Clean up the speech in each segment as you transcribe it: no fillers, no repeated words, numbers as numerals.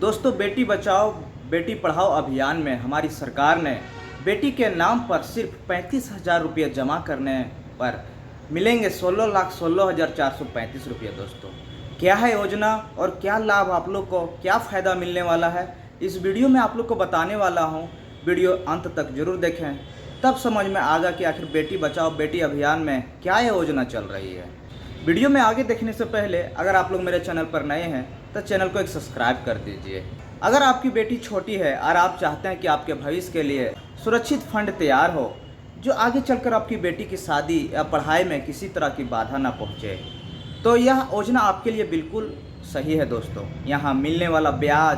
दोस्तों, बेटी बचाओ बेटी पढ़ाओ अभियान में हमारी सरकार ने बेटी के नाम पर सिर्फ 35,000 रुपये जमा करने पर मिलेंगे 16,16,435 रुपये। दोस्तों, क्या है योजना और क्या लाभ आप लोग को क्या फ़ायदा मिलने वाला है, इस वीडियो में आप लोग को बताने वाला हूँ। वीडियो अंत तक जरूर देखें, तब समझ में आएगा कि आखिर बेटी बचाओ बेटी अभियान में क्या योजना चल रही है। वीडियो में आगे देखने से पहले अगर आप लोग मेरे चैनल पर नए हैं तो चैनल को एक सब्सक्राइब कर दीजिए। अगर आपकी बेटी छोटी है और आप चाहते हैं कि आपके भविष्य के लिए सुरक्षित फंड तैयार हो जो आगे चलकर आपकी बेटी की शादी या पढ़ाई में किसी तरह की बाधा ना पहुंचे, तो यह योजना आपके लिए बिल्कुल सही है। दोस्तों, यहाँ मिलने वाला ब्याज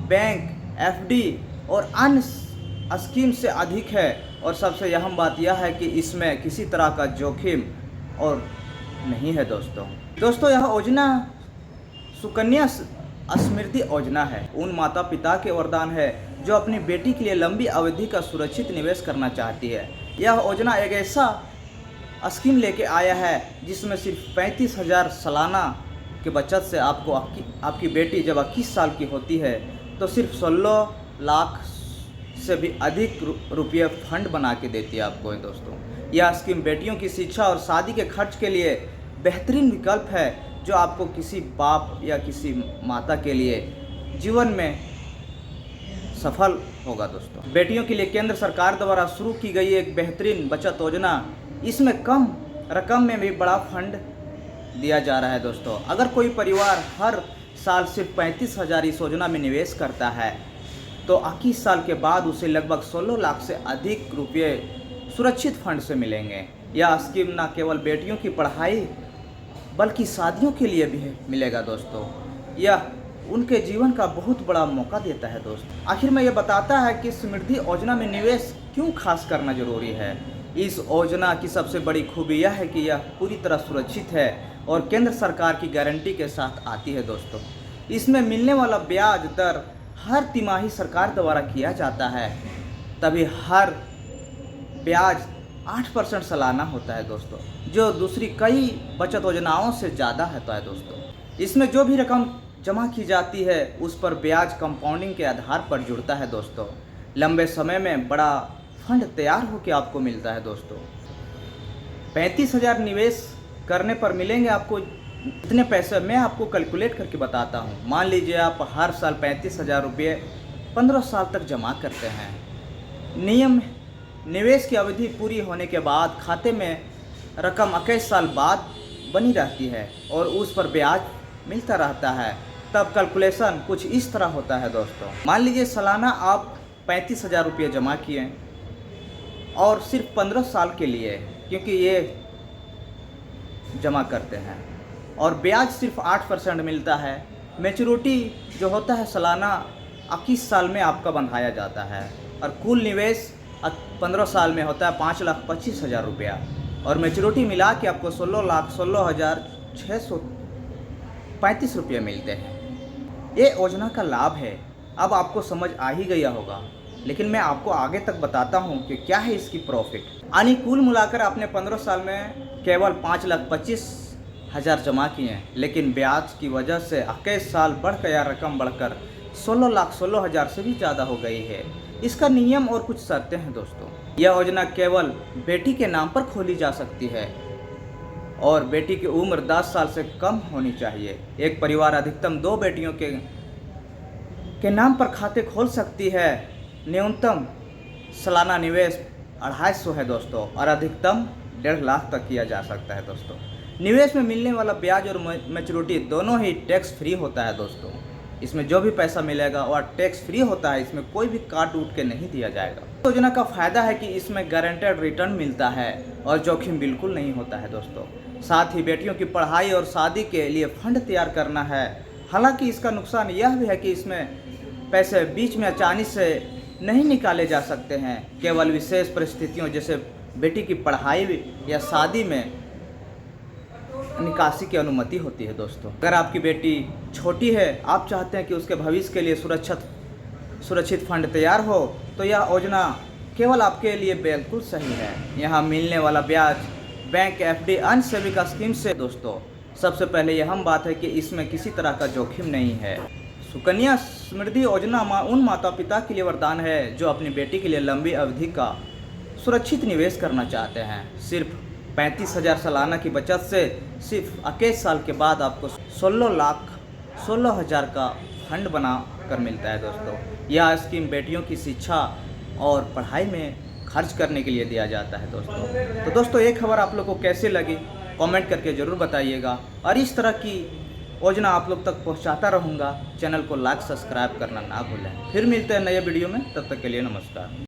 बैंक, एफडी और अन्य स्कीम से अधिक है और सबसे अहम बात यह है कि इसमें किसी तरह का जोखिम और नहीं है। दोस्तों यह योजना सुकन्या समृद्धि योजना है। उन माता पिता के वरदान है जो अपनी बेटी के लिए लंबी अवधि का सुरक्षित निवेश करना चाहती है। यह योजना एक ऐसा स्कीम लेके आया है जिसमें सिर्फ 35,000 सालाना के बचत से आपको आपकी बेटी जब 21 साल की होती है तो सिर्फ 16 लाख से भी अधिक रुपये फंड बना के देती है आपको। दोस्तों, यह स्कीम बेटियों की शिक्षा और शादी के खर्च के लिए बेहतरीन विकल्प है जो आपको किसी बाप या किसी माता के लिए जीवन में सफल होगा। दोस्तों, बेटियों के लिए केंद्र सरकार द्वारा शुरू की गई एक बेहतरीन बचत योजना, इसमें कम रकम में भी बड़ा फंड दिया जा रहा है। दोस्तों, अगर कोई परिवार हर साल सिर्फ 35,000 इस योजना में निवेश करता है तो 21 साल के बाद उसे लगभग 16 लाख से अधिक रुपये सुरक्षित फंड से मिलेंगे। यह स्कीम न केवल बेटियों की पढ़ाई बल्कि शादियों के लिए भी मिलेगा। दोस्तों, यह उनके जीवन का बहुत बड़ा मौका देता है। दोस्तों, आखिर में यह बताता है कि समृद्धि योजना में निवेश क्यों खास करना जरूरी है। इस योजना की सबसे बड़ी खूबी यह है कि यह पूरी तरह सुरक्षित है और केंद्र सरकार की गारंटी के साथ आती है। दोस्तों, इसमें मिलने वाला ब्याज दर हर तिमाही सरकार द्वारा किया जाता है, तभी हर ब्याज 8% सालाना होता है। दोस्तों, जो दूसरी कई बचत योजनाओं से ज़्यादा होता है। दोस्तों, इसमें जो भी रकम जमा की जाती है उस पर ब्याज कंपाउंडिंग के आधार पर जुड़ता है। दोस्तों, लंबे समय में बड़ा फंड तैयार होकर आपको मिलता है। दोस्तों, 35,000 निवेश करने पर मिलेंगे आपको इतने पैसे। मैं आपको कैलकुलेट करके बताता हूँ। मान लीजिए आप हर साल 35,000 रुपये 15 साल तक जमा करते हैं। नियम निवेश की अवधि पूरी होने के बाद खाते में रकम 21 साल बाद बनी रहती है और उस पर ब्याज मिलता रहता है। तब कैलकुलेशन कुछ इस तरह होता है। दोस्तों, मान लीजिए सालाना आप 35,000 रुपये जमा किए और सिर्फ 15 साल के लिए, क्योंकि ये जमा करते हैं और ब्याज सिर्फ 8% मिलता है। मैच्योरिटी जो होता है सालाना 21 साल में आपका बंधाया जाता है और कुल निवेश 15 साल में होता है 5,25,000 रुपया और मैच्योरिटी मिला के आपको 16,16,635 रुपये मिलते हैं। ये योजना का लाभ है। अब आपको समझ आ ही गया होगा, लेकिन मैं आपको आगे तक बताता हूँ कि क्या है इसकी प्रॉफिट। यानी कुल मिलाकर आपने 15 साल में केवल 5,25,000 जमा किए हैं, लेकिन ब्याज की वजह से 21 साल बढ़कर यह रकम बढ़कर 16,16,000 से भी ज़्यादा हो गई है। इसका नियम और कुछ शर्तें हैं। दोस्तों, यह योजना केवल बेटी के नाम पर खोली जा सकती है और बेटी की उम्र 10 साल से कम होनी चाहिए। एक परिवार अधिकतम 2 बेटियों के नाम पर खाते खोल सकती है। न्यूनतम सालाना निवेश 250 है। दोस्तों, और अधिकतम 1.5 लाख तक किया जा सकता है। दोस्तों, निवेश में मिलने वाला ब्याज और मैच्योरिटी दोनों ही टैक्स फ्री होता है। दोस्तों, इसमें जो भी पैसा मिलेगा वह टैक्स फ्री होता है, इसमें कोई भी काट उठ के नहीं दिया जाएगा। योजना का फ़ायदा है कि इसमें गारंटेड रिटर्न मिलता है और जोखिम बिल्कुल नहीं होता है। दोस्तों, साथ ही बेटियों की पढ़ाई और शादी के लिए फंड तैयार करना है। हालांकि इसका नुकसान यह भी है कि इसमें पैसे बीच में अचानक से नहीं निकाले जा सकते हैं। केवल विशेष परिस्थितियों जैसे बेटी की पढ़ाई या शादी में निकासी की अनुमति होती है। दोस्तों, अगर आपकी बेटी छोटी है, आप चाहते हैं कि उसके भविष्य के लिए सुरक्षित फंड तैयार हो, तो यह योजना केवल आपके लिए बिल्कुल सही है। यहाँ मिलने वाला ब्याज बैंक, एफडी, अन्य सेविंग स्कीम से। दोस्तों, सबसे पहले यह अहम बात है कि इसमें किसी तरह का जोखिम नहीं है। सुकन्या समृद्धि योजना उन माता पिता के लिए वरदान है जो अपनी बेटी के लिए लंबी अवधि का सुरक्षित निवेश करना चाहते हैं। सिर्फ 35,000 सालाना की बचत से सिर्फ 21 साल के बाद आपको 16,16,000 का फंड बना कर मिलता है दोस्तों। यह स्कीम बेटियों की शिक्षा और पढ़ाई में खर्च करने के लिए दिया जाता है दोस्तों। तो दोस्तों ये खबर आप लोग को कैसे लगी कमेंट करके ज़रूर बताइएगा, और इस तरह की योजना आप लोग तक पहुंचाता रहूँगा। चैनल को लाइक सब्सक्राइब करना ना भूलें। फिर मिलते हैं नए वीडियो में, तब तक के लिए नमस्कार।